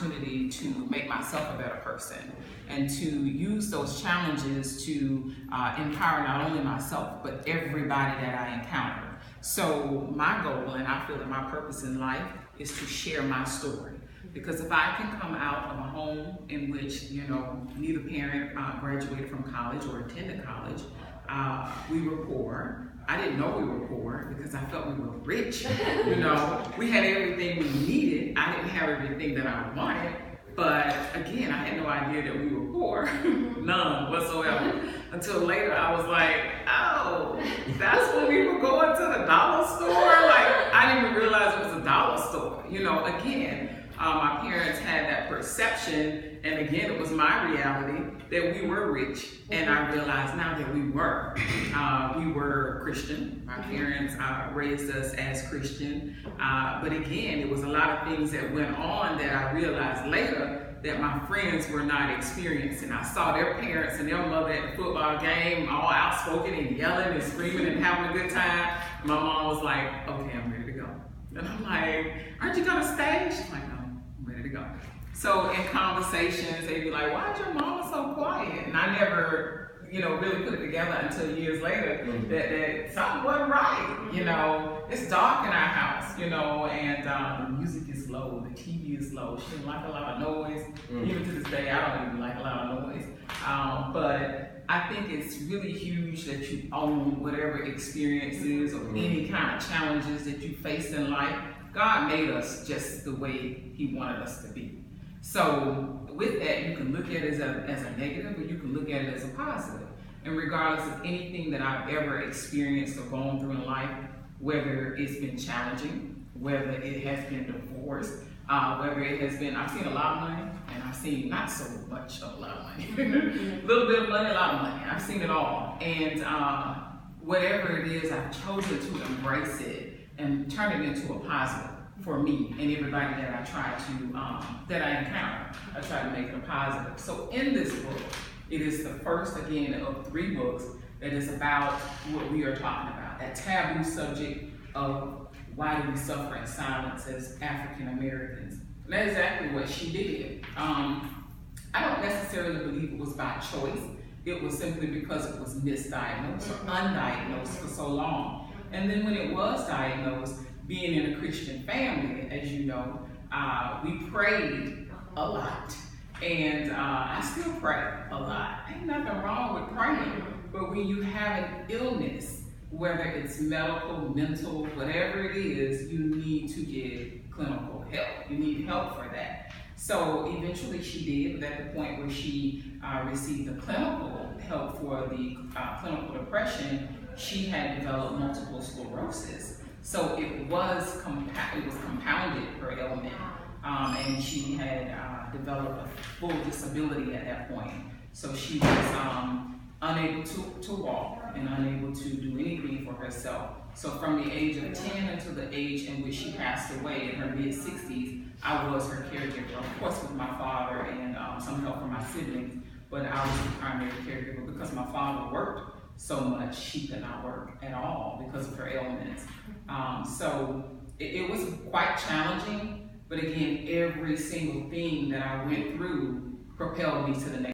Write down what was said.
opportunity to make myself a better person and to use those challenges to empower not only myself, but everybody that I encounter. So my goal, and I feel that my purpose in life, is to share my story. Because if I can come out of a home in which, you know, neither parent graduated from college or attended college, we were poor. I didn't know we were poor because I felt we were rich. You know, we had everything we needed. I didn't have everything that I wanted. But again, I had no idea that we were poor, none whatsoever. Until later, I was like, oh, that's when we were going to the dollar store? Like, I didn't even realize it was a dollar store. You know, again, my parents had that perception, and again, it was my reality that we were rich. And I realized now that we were. We were Christian. My parents raised us as Christian. But again, it was a lot of things that went on that I realized later that my friends were not experiencing. I saw their parents and their mother at the football game, all outspoken and yelling and screaming and having a good time. My mom was like, okay, I'm ready to go. And I'm like, aren't you gonna stay? She's like, no, I'm ready to go. So in conversations, they'd be like, why is your mama so quiet? And I never, you know, really put it together until years later that something wasn't right. You know, it's dark in our house, you know, and the music is low, the TV is low. She didn't like a lot of noise. Even to this day, I don't even like a lot of noise. But I think it's really huge that you own whatever experiences or any kind of challenges that you face in life. God made us just the way He wanted us to be. So with that, you can look at it as a negative, or you can look at it as a positive. And regardless of anything that I've ever experienced or gone through in life, whether it's been challenging, whether it has been divorce, whether it has been, I've seen a lot of money, and I've seen not so much of a lot of money. A little bit of money, a lot of money. I've seen it all. And whatever it is, I've chosen to embrace it and turn it into a positive for me and everybody that I try to, that I encounter. I try to make it a positive. So in this book, it is the first, again, of 3 books that is about what we are talking about, that taboo subject of why do we suffer in silence as African Americans. And that's exactly what she did. I don't necessarily believe it was by choice. It was simply because it was misdiagnosed or undiagnosed for so long. And then when it was diagnosed, being in a Christian family, as you know, we prayed a lot. And I still pray a lot. Ain't nothing wrong with praying. But when you have an illness, whether it's medical, mental, whatever it is, you need to get clinical help. You need help for that. So eventually she did, but at the point where she received the clinical help for the clinical depression, she had developed multiple sclerosis. So it was compounded, her ailment, and she had developed a full disability at that point. So she was unable to walk and unable to do anything for herself. So from the age of 10 until the age in which she passed away in her mid-60s, I was her caregiver, of course with my father and some help from my siblings, but I was the primary caregiver because my father worked so much, she could not work at all because of her ailments. So it was quite challenging, but again, every single thing that I went through propelled me to the next